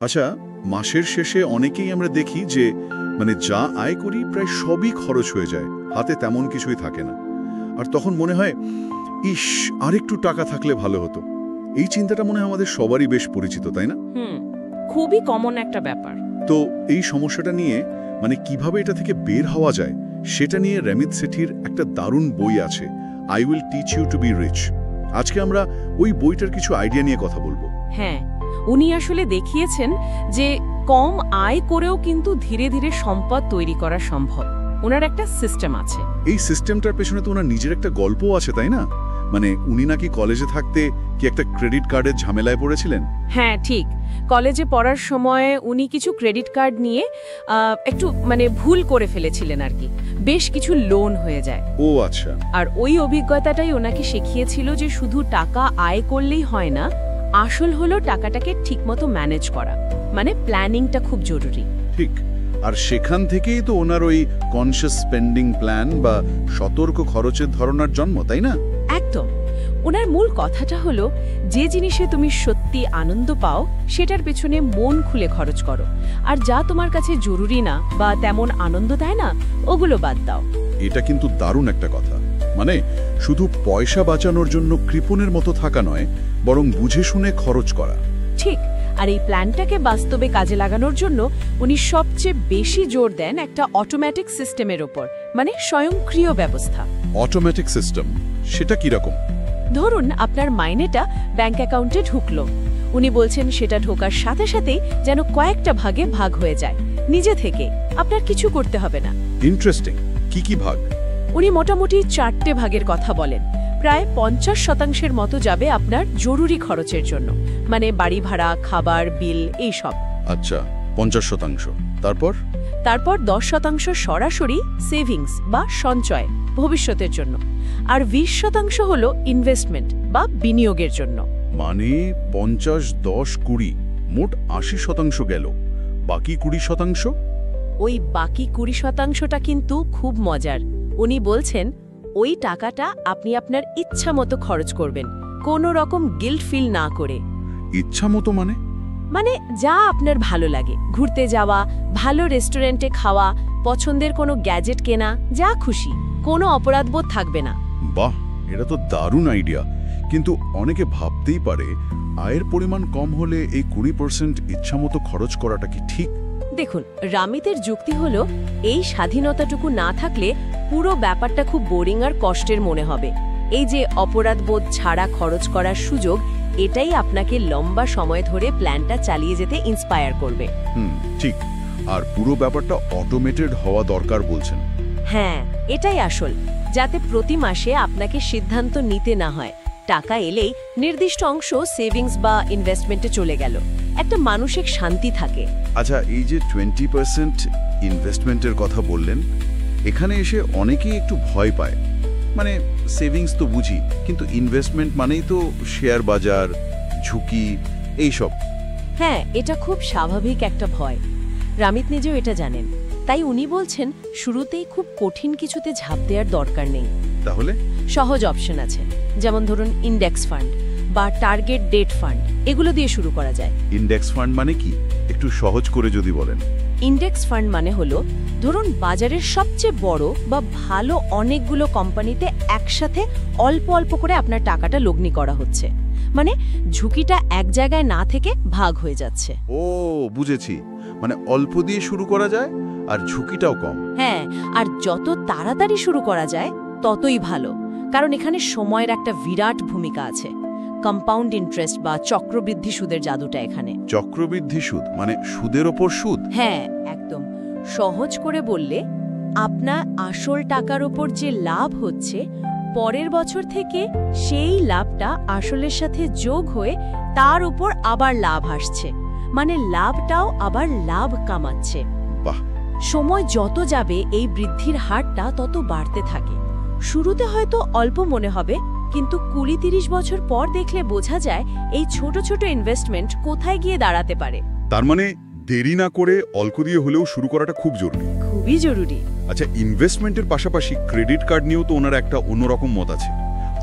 আচ্ছা, মাসের শেষে অনেকেই আমরা দেখি যে যা আয় করি প্রায় সবই খরচ হয়ে যায়, হাতে তেমন কিছুই থাকে না। আর তখন মনে হয়, ইস, আরেকটু টাকা থাকলে ভালো হতো। এই চিন্তাটা মনে হয় আমাদের সবারই বেশ পরিচিত, তাই না? খুবই কমন একটা ব্যাপার। তো এই সমস্যাটা নিয়ে কিভাবে এটা থেকে বের হওয়া যায় সেটা নিয়ে রমিত সেঠির একটা দারুণ বই আছে, I will teach you to be rich. আজকে আমরা ওই বইটার কিছু আইডিয়া নিয়ে কথা বলবো। হ্যাঁ, উনি আসলে দেখিয়েছেন যে কম আয় করেও কিন্তু ধীরে ধীরে সম্পদ তৈরি করা সম্ভব। ওনার একটা সিস্টেম আছে। এই সিস্টেমটার পেছনে তো ওনার নিজের একটা গল্পও আছে, তাই না? উনি নাকি কলেজে থাকতে কি একটা ক্রেডিট কার্ডের ঝামেলায় পড়েছিলেন। হ্যাঁ, ঠিক। কলেজে পড়ার সময় উনি কিছু ক্রেডিট কার্ড নিয়ে একটু ভুল করে ফেলেছিলেন আর কি। বেশ কিছু লোন হয়ে যায়। ও আচ্ছা। আর ওই অভিজ্ঞতাটাই ওনাকে শিখিয়েছিল যে শুধু টাকা আয় করলেই হয় না, আসল হলো টাকাটাকে ঠিকমতো ম্যানেজ করা, প্ল্যানিংটা খুব জরুরি। ঠিক। আর সেখান থেকেই তো ওনার ওই কনসিয়াস স্পেন্ডিং প্ল্যান বা সতর্ক খরচের ধারণার জন্ম, তাই না? একদম। ওনার মূল কথাটা হলো, যে জিনিসে তুমি সত্যি আনন্দ পাও সেটার পেছনে মন খুলে খরচ করো, আর যা তোমার কাছে জরুরি না বা তেমন আনন্দ দেয় না ওগুলো বাদ দাও। এটা কিন্তু দারুণ একটা কথা। শুধু পয়সা বাঁচানোর জন্য কৃপণের মতো থাকা নয়, বরং বুঝে শুনে খরচ করা। ঠিক। আর এই প্ল্যানটাকে বাস্তবে কাজে লাগানোর জন্য উনি সবচেয়ে বেশি জোর দেন একটা অটোমেটিক সিস্টেমের ওপর, স্বয়ংক্রিয় ব্যবস্থা। অটোমেটিক সিস্টেম সেটা কি রকম? ধরুন আপনার মাইনেটা ব্যাংক অ্যাকাউন্টে ঢুকলো, উনি বলছেন সেটা ঢোকার সাথে সাথেই যেন কয়েকটা ভাগে ভাগ হয়ে যায় নিজে থেকে, আপনার কিছু করতে হবে না। ইন্টারেস্টিং। কি কি ভাগ? উনি মোটামুটি 4টে ভাগের কথা বলেন। প্রায় 50% মতো যাবে আপনার জরুরি খরচের জন্য, বাড়ি ভাড়া, খাবার, বিল, এইসব। আচ্ছা, 50%। তারপর 10% সরাসরি সেভিংস বা সঞ্চয়, ভবিষ্যতের জন্য। আর 20% হলো ইনভেস্টমেন্ট বা বিনিয়োগের জন্য। 50, 10, 20, মোট 80% গেল। বাকি 20%? ওই বাকি 20%টা কিন্তু খুব মজার। উনি বলছেন ওই টাকাটা আপনি আপনার ইচ্ছা মতো খরচ করবেন, কোনো রকম গিল্ট ফিল না করে। ইচ্ছা মতো যা আপনার ভালো লাগে, ঘুরতে যাওয়া, ভালো রেস্টুরেন্টে খাওয়া, পছন্দের কোনো গ্যাজেট কেনা, যা খুশি, কোনো অপরাধবোধ থাকবে না। বাহ, এটা তো দারুণ আইডিয়া। কিন্তু অনেকে ভাবতেই পারে, আয়ের পরিমাণ কম হলে এই 20% ইচ্ছামতো খরচ করাটা কি ঠিক? দেখুন, রামিতের যুক্তি হলো, এই স্বাধীনতাটুকু না থাকলে পুরো ব্যাপারটা খুব বোরিং আর কষ্টের মনে হবে। এই যে অপরাধবোধ ছাড়া খরচ করার সুযোগ, এটাই আপনাকে লম্বা সময় ধরে প্ল্যানটা চালিয়ে যেতে ইন্সপায়ার করবে। ঠিক। আর পুরো ব্যাপারটা অটোমেটেড হওয়া দরকার বলছেন। হ্যাঁ, এটাই আসল, যাতে প্রতি মাসে আপনাকে সিদ্ধান্ত নিতে না হয়। টাকা এলেই নির্দিষ্ট অংশ সেভিংস বা ইনভেস্টমেন্টে চলে গেল, একটা মানসিক শান্তি থাকে। আচ্ছা, এই যে 20% ইনভেস্টমেন্টের কথা বললেন, এখানে এসে অনেকেই একটু ভয় পায়। সেভিংস তো বুঝি, কিন্তু ইনভেস্টমেন্ট মানেই তো শেয়ার বাজার, ঝুঁকি, এইসব। হ্যাঁ, এটা খুব স্বাভাবিক একটা ভয়। রামিত নিজেও এটা জানেন। তাই উনি বলছেন শুরুতেই খুব কঠিন কিছুতে ঝাঁপ দেওয়ার দরকার নেই। তাহলে সহজ অপশন আছে, যেমন ধরুন ইন্ডেক্স ফান্ড বা টার্গেট ডেট ফান্ড, এগুলো দিয়ে শুরু করা যায়। ইন্ডেক্স ফান্ড মানে কি, একটু সহজ করে যদি বলেন। ইন্ডেক্স ফান্ড হলো, ধরুন বাজারের সবচেয়ে বড় বা ভালো অনেকগুলো কোম্পানিতে একসাথে অল্প অল্প করে আপনার টাকাটা লগ্নি করা হচ্ছে, ঝুঁকিটা এক জায়গায় না থেকে ভাগ হয়ে যাচ্ছে। ও, বুঝেছি। অল্প দিয়ে শুরু করা যায় আর ঝুঁকিটাও কম। হ্যাঁ, আর যত তাড়াতাড়ি শুরু করা যায় ততই ভালো, কারণ এখানে সময়ের একটা বিরাট ভূমিকা আছে। কম্পাউন্ড ইন্টারেস্ট বা চক্রবৃদ্ধি সুদের জাদুটা এখানে। চক্রবৃদ্ধি সুদ সুদের ওপর সুদ? হ্যাঁ, একদম। সহজ করে বললে, আপনার আসল টাকার ওপর যে লাভ হচ্ছে, পরের বছর থেকে সেই লাভটা আসলের সাথে যোগ হয়ে তার উপর আবার লাভ আসছে, লাভটাও আবার লাভ কামাচ্ছে। বাহ। সময় যত যাবে এই বৃদ্ধির হারটা তত বাড়তে থাকে। শুরুতে হয়তো অল্প মনে হবে, কিন্তু 20-30 বছর পর দেখলে বোঝা যায় এই ছোট ছোট ইনভেস্টমেন্ট কোথায় গিয়ে দাঁড়াতে পারে। তার দেরি না করে অল্প দিয়ে হলেও শুরু করাটা খুব জরুরি। খুবই জরুরি। আচ্ছা, ইনভেস্টমেন্টের পাশাপাশি ক্রেডিট কার্ড নিয়েও তো ওনার একটা অন্যরকম মত আছে।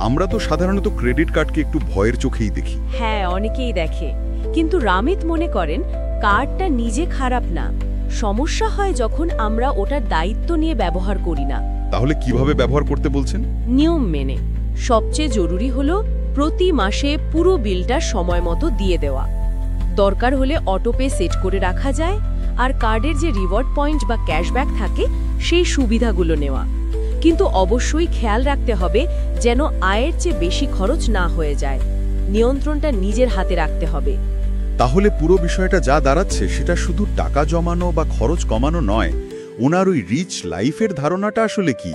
আমরা তো সাধারণত ক্রেডিট কার্ডকে একটু ভয়ের চোখেই দেখি। হ্যাঁ, অনেকেই দেখে, কিন্তু রামিত মনে করেন কার্ডটা নিজে খারাপ না, সমস্যা হয় যখন আমরা ওটার দায়িত্ব নিয়ে ব্যবহার করি না। তাহলে কিভাবে ব্যবহার করতে বলছেন? নিয়ম মেনে। সবচেয়ে জরুরি হলো প্রতি মাসে পুরো বিলটা সময় মতো দিয়ে দেওয়া। দরকার হলে অটোপে সেট করে রাখা যায়, আর কার্ডের যে রিওয়ার্ড পয়েন্ট বা ক্যাশব্যাক থাকে সেই সুবিধাগুলো নেওয়া। কিন্তু অবশ্যই খেয়াল রাখতে হবে যেন আয়ের চেয়ে বেশি খরচ না হয়ে যায়। নিয়ন্ত্রণটা নিজের হাতে রাখতে হবে। তাহলে পুরো বিষয়টা যা দাঁড়াচ্ছে সেটা শুধু টাকা জমানো বা খরচ কমানো নয়, ওনার ওই রিচ লাইফের ধারণাটা আসলে কি?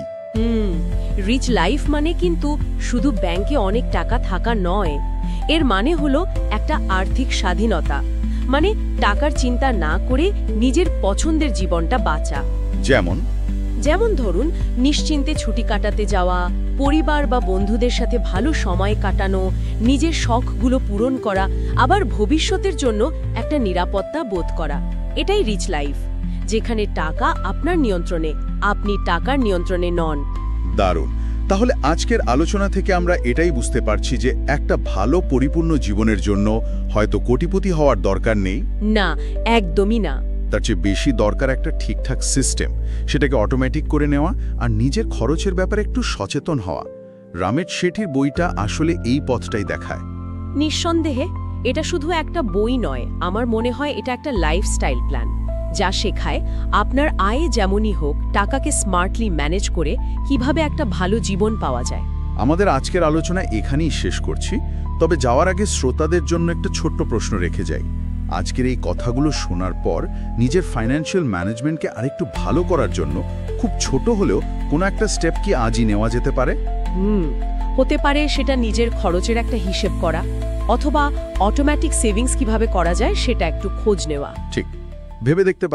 রিচ লাইফ মানে কিন্তু শুধু ব্যাংকে অনেক টাকা থাকা নয়। এর মানে হলো একটা আর্থিক স্বাধীনতা, মানে টাকার চিন্তা না করে নিজের পছন্দের জীবনটা বাঁচা। যেমন ধরুন, নিশ্চিন্তে ছুটি কাটাতে যাওয়া, পরিবার বা বন্ধুদের সাথে ভালো সময় কাটানো, নিজের শখগুলো পূরণ করা, আবার ভবিষ্যতের জন্য একটা নিরাপত্তা বোধ করা। এটাই রিচ লাইফ, যেখানে টাকা আপনার নিয়ন্ত্রণে, আপনি টাকার নিয়ন্ত্রণে নন। দারুণ। তাহলে আজকের আলোচনা থেকে আমরা এটাই বুঝতে পারছি যে একটা ভালো পরিপূর্ণ জীবনের জন্য হয়তো কোটিপতি হওয়ার দরকার নেই, না, একদমই না। তার চেয়ে বেশি দরকার একটা ঠিকঠাক সিস্টেম, সেটাকে অটোমেটিক করে নেওয়া আর নিজের খরচের ব্যাপারে একটু সচেতন হওয়া। রামেশ শেঠির বইটা আসলে এই পথটাই দেখায়। নিঃসন্দেহে এটা শুধু একটা বই নয়, আমার মনে হয় এটা একটা লাইফস্টাইল প্ল্যান, যা শেখায় আপনার আয় যেমনই হোক টাকাকে স্মার্টলি ম্যানেজ করে কিভাবে একটা ভালো জীবন পাওয়া যায়। আমাদের আজকের আলোচনা এখানেই শেষ করছি, তবে যাওয়ার আগে শ্রোতাদের জন্য একটা ছোট্ট প্রশ্ন রেখে যাই। আজকের এই কথাগুলো শোনার পর নিজের ফাইন্যান্সিয়াল ম্যানেজমেন্টকে আরেকটু ভালো করার জন্য খুব ছোট হলেও কোনো একটা স্টেপ কি আজই নেওয়া যেতে পারে? হতে পারে সেটা নিজের খরচের একটা হিসেব করা, অথবা অটোমেটিক সেভিংস কিভাবে করা যায় সেটা একটু খোঁজ নেওয়া। ঠিক, ভেবে দেখতে